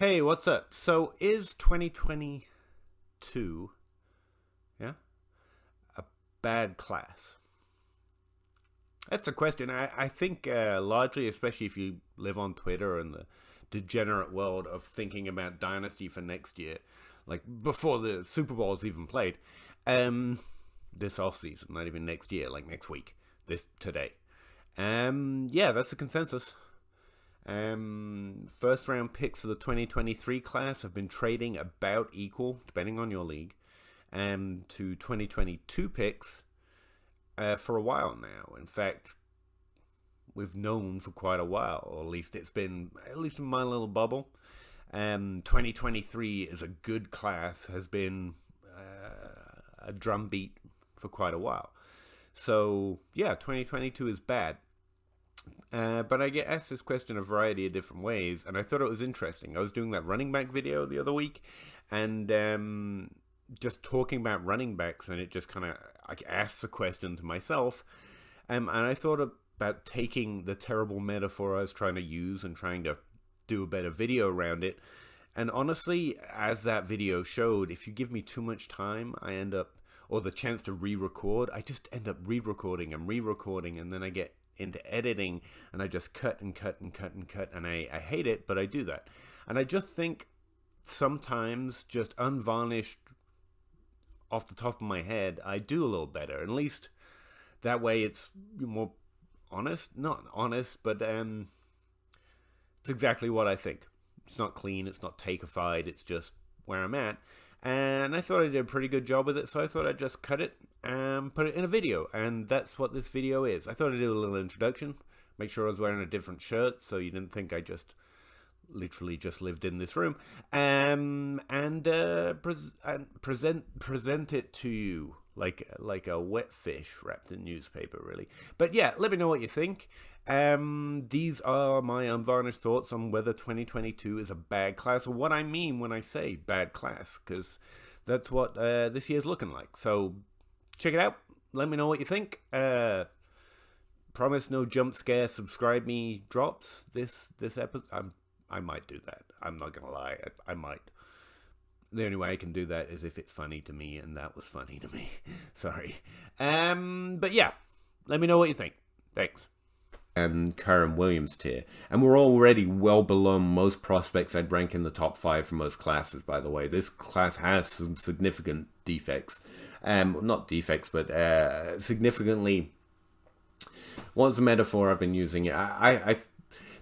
Hey, what's up? So is 2022, yeah, a bad class? That's a question. I think largely, especially if you live on Twitter and the degenerate world of thinking about Dynasty for next year, like before the Super Bowl's even played, um, this off season, not even next year, like next week, today. Yeah, that's the consensus. First round picks of the 2023 class have been trading about equal, depending on your league, to 2022 picks for a while now. In fact, we've known for quite a while, or at least it's been, at least in my little bubble. 2023 is a good class, has been a drumbeat for quite a while. So, yeah, 2022 is bad. But I get asked this question a variety of different ways, and I thought it was interesting. I was doing that running back video the other week, and just talking about running backs, and it just kind of asked the question to myself, and I thought about taking the terrible metaphor I was trying to use and trying to do a better video around it. And honestly, as that video showed, if you give me too much time, I end up, or the chance to re-record, I just end up re-recording, and then I get into editing and I just cut and cut and cut and cut, and I hate it, but I do that. And I just think sometimes, just unvarnished off the top of my head, I do a little better. At least that way it's more honest. Not honest, but it's exactly what I think. It's not clean, it's not takeified, it's just where I'm at. And I thought I did a pretty good job with it, so I thought I'd just cut it and put it in a video. And that's what this video is. I thought I'd do a little introduction, make sure I was wearing a different shirt, so you didn't think I just literally just lived in this room. And present it to you like a wet fish wrapped in newspaper, really. But yeah, let me know what you think. These are my unvarnished thoughts on whether 2022 is a bad class, or what I mean when I say bad class, because that's what this year's looking like. So check it out. Let me know what you think. Promise no jump scare. Subscribe me drops this episode. I might do that. I'm not gonna lie. I might. The only way I can do that is if it's funny to me, and that was funny to me. Sorry. But yeah, let me know what you think. Thanks. And Kyren Williams tier. And we're already well below most prospects I'd rank in the top 5 for most classes, by the way. This class has some significant defects. Not defects, but significantly... What's the metaphor I've been using? I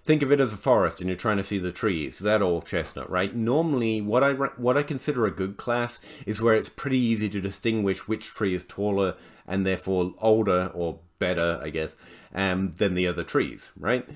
think of it as a forest and you're trying to see the trees. That old chestnut, right? Normally, what I consider a good class is where it's pretty easy to distinguish which tree is taller and therefore older, or better, I guess, than the other trees, right?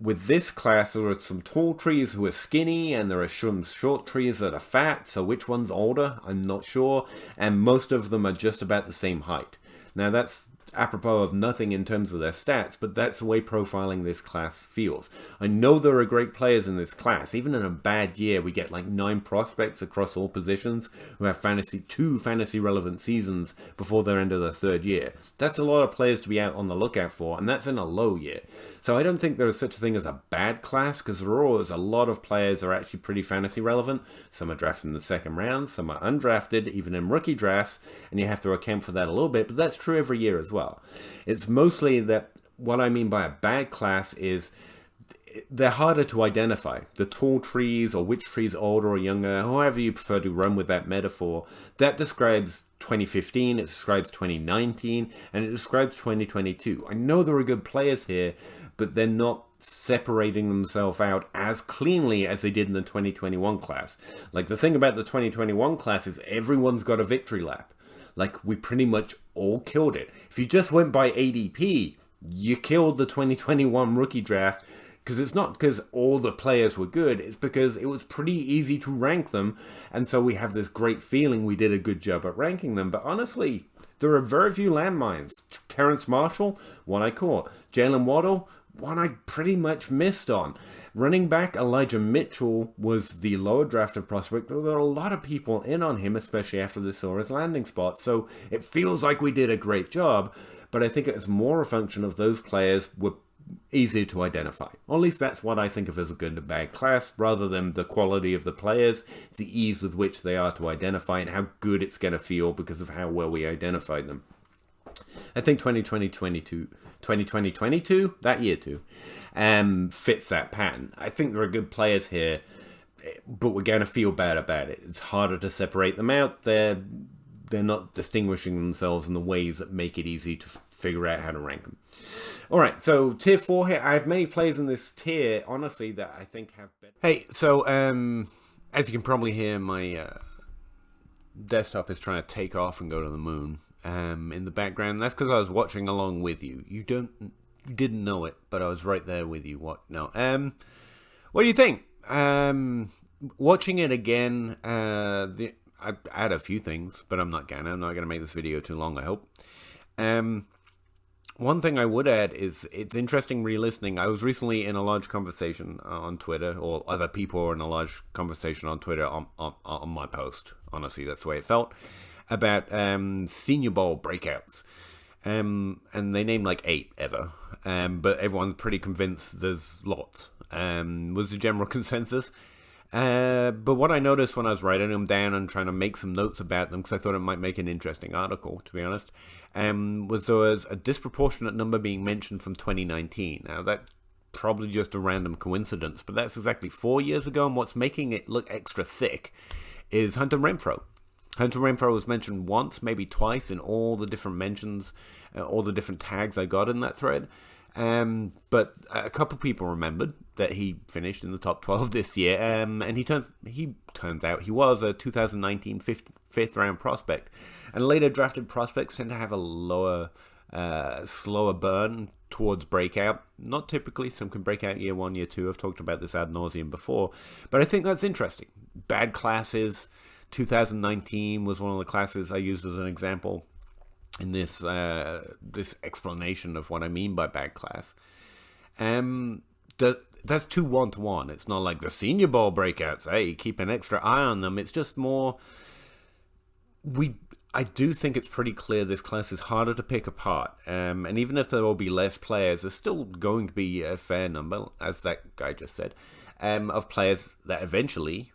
With this class, there are some tall trees who are skinny, and there are some short trees that are fat, so which one's older, I'm not sure, and most of them are just about the same height. Now, that's apropos of nothing in terms of their stats, but that's the way profiling this class feels. I know there are great players in this class. Even in a bad year, we get like 9 prospects across all positions who have two fantasy relevant seasons before they're into their 3rd year. That's a lot of players to be out on the lookout for, and that's in a low year. So I don't think there is such a thing as a bad class, because there are always a lot of players are actually pretty fantasy relevant. Some are drafted in the 2nd round, some are undrafted, even in rookie drafts, and you have to account for that a little bit, but that's true every year as well. It's mostly that what I mean by a bad class is they're harder to identify. The tall trees, or which trees older or younger, however you prefer to run with that metaphor, that describes 2015, it describes 2019, and it describes 2022. I know there are good players here, but they're not separating themselves out as cleanly as they did in the 2021 class. Like, the thing about the 2021 class is everyone's got a victory lap. Like, we pretty much all killed it. If you just went by ADP, you killed the 2021 rookie draft, because it's not because all the players were good, it's because it was pretty easy to rank them, and so we have this great feeling we did a good job at ranking them. But honestly, there are very few landmines. Terrence Marshall, one I caught. Jalen Waddle, one I pretty much missed on. Running back Elijah Mitchell was the lower drafted prospect, but there are a lot of people in on him, especially after they saw his landing spot. So it feels like we did a great job, but I think it's more a function of those players were easier to identify. Or at least that's what I think of as a good and bad class, rather than the quality of the players. It's the ease with which they are to identify and how good it's going to feel because of how well we identify them. I think 2020-22, that year too, fits that pattern. I think there are good players here, but we're going to feel bad about it. It's harder to separate them out. They're not distinguishing themselves in the ways that make it easy to figure out how to rank them. All right, so tier 4 here. I have many players in this tier, honestly, that I think have better. Hey, so as you can probably hear, my desktop is trying to take off and go to the moon in the background. That's because I was watching along with you. You didn't know it, but I was right there with you. What do you think? Watching it again, I add a few things, but I'm not gonna make this video too long, I hope. One thing I would add is it's interesting re-listening. I was recently in a large conversation on Twitter, or other people were in a large conversation on Twitter on my post. Honestly, that's the way it felt, about Senior Bowl breakouts. And they named like 8 ever, but everyone's pretty convinced there's lots, was the general consensus. But what I noticed when I was writing them down and trying to make some notes about them, because I thought it might make an interesting article, to be honest, was there was a disproportionate number being mentioned from 2019. Now, that's probably just a random coincidence, but that's exactly 4 years ago, and what's making it look extra thick is Hunter Renfrow. Hunter Renfrow was mentioned once, maybe twice, in all the different mentions, all the different tags I got in that thread. But a couple people remembered that he finished in the top 12 this year, and he turns out he was a 2019 fifth round prospect. And later drafted prospects tend to have a lower, slower burn towards breakout. Not typically, some can break out year 1, year 2. I've talked about this ad nauseum before, but I think that's interesting. Bad classes. 2019 was one of the classes I used as an example in this this explanation of what I mean by bad class. That's too one-to-one. It's not like the Senior Bowl breakouts. Hey, keep an extra eye on them. It's just more... I do think it's pretty clear this class is harder to pick apart. And even if there will be less players, there's still going to be a fair number, as that guy just said, of players that eventually...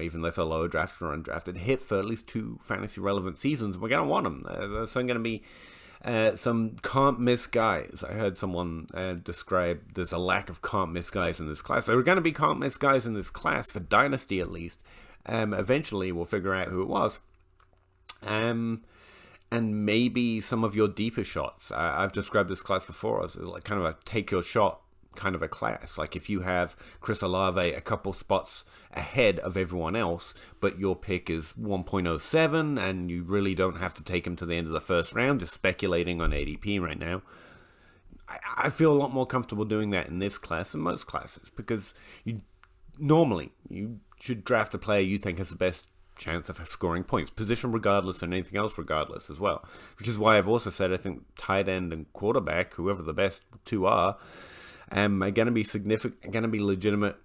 even if they're lower drafted or undrafted, hit for at least 2 fantasy relevant seasons. We're going to want them. There's going to be some can't miss guys. I heard someone describe there's a lack of can't miss guys in this class. There are going to be can't miss guys in this class, for Dynasty at least. Eventually we'll figure out who it was. And maybe some of your deeper shots. I've described this class before as like kind of a take your shot kind of a class. Like if you have Chris Olave a couple spots ahead of everyone else, but your pick is 1.07 and you really don't have to take him to the end of the first round, just speculating on ADP right now, I feel a lot more comfortable doing that in this class than most classes, because you should draft a player you think has the best chance of scoring points, position regardless and anything else regardless as well, which is why I've also said I think tight end and quarterback, whoever the best 2 are going to be significant, going to be legitimate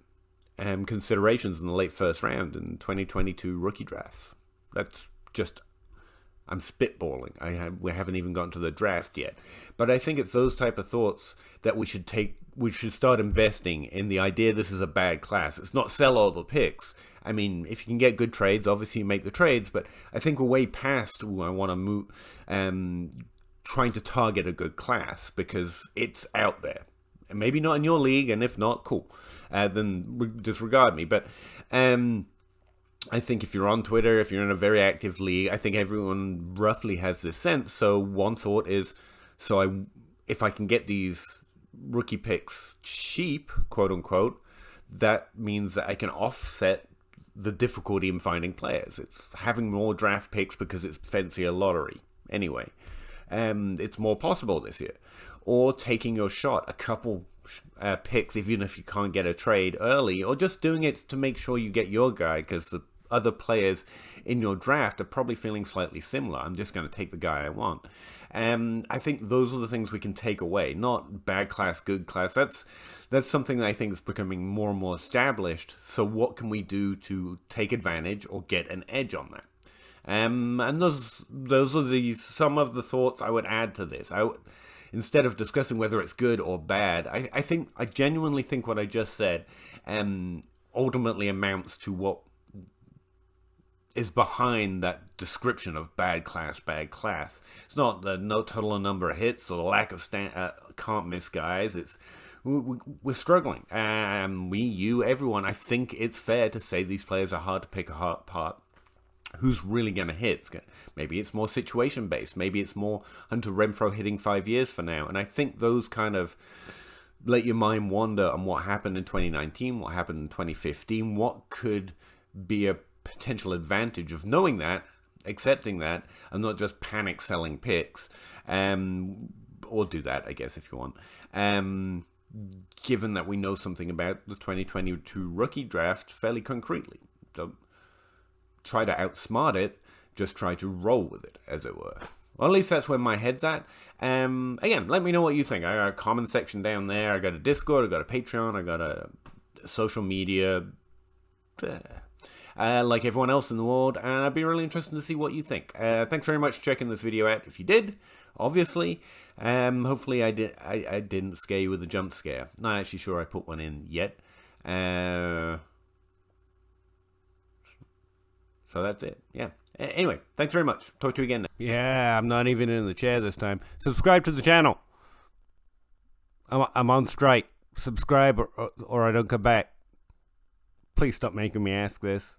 considerations in the late first round in 2022 rookie drafts. That's just, I'm spitballing. We haven't even gotten to the draft yet, but I think it's those type of thoughts that we should start investing in the idea this is a bad class. It's not sell all the picks. I mean, if you can get good trades, obviously you make the trades, but I think we're way past, I want to move, trying to target a good class, because it's out there. Maybe not in your league, and if not, cool. Then disregard me. But I think if you're on Twitter, if you're in a very active league, I think everyone roughly has this sense. So one thought is, if I can get these rookie picks cheap, quote unquote, that means that I can offset the difficulty in finding players. It's having more draft picks because it's fancier lottery. Anyway, it's more possible this year. Or taking your shot, a couple picks, even if you can't get a trade early, or just doing it to make sure you get your guy, because the other players in your draft are probably feeling slightly similar. I'm just going to take the guy I want. I think those are the things we can take away, not bad class, good class. That's something that I think is becoming more and more established. So what can we do to take advantage or get an edge on that? And those are some of the thoughts I would add to this. instead of discussing whether it's good or bad, I genuinely think what I just said ultimately amounts to what is behind that description of bad class, bad class. It's not the no total number of hits or the lack of can't miss guys. It's we're struggling. You, everyone. I think it's fair to say these players are hard to pick apart. Who's really going to hit? Maybe it's more situation based. Maybe it's more Hunter Renfroe hitting 5 years for now. And I think those kind of let your mind wander on what happened in 2019, what happened in 2015, what could be a potential advantage of knowing that, accepting that, and not just panic selling picks, or do that, I guess, if you want. Given that we know something about the 2022 rookie draft fairly concretely. Don't try to outsmart it, just try to roll with it, as it were. Well, at least that's where my head's at. Again, let me know what you think. I got a comment section down there. I got a Discord. I got a Patreon. I got a social media. Like everyone else in the world, and I'd be really interested to see what you think. Thanks very much for checking this video out. If you did, obviously, hopefully I didn't scare you with a jump scare. Not actually sure I put one in yet. So that's it. Yeah. Anyway, thanks very much. Talk to you again. Yeah, I'm not even in the chair this time. Subscribe to the channel. I'm on strike. Subscribe or I don't come back. Please stop making me ask this.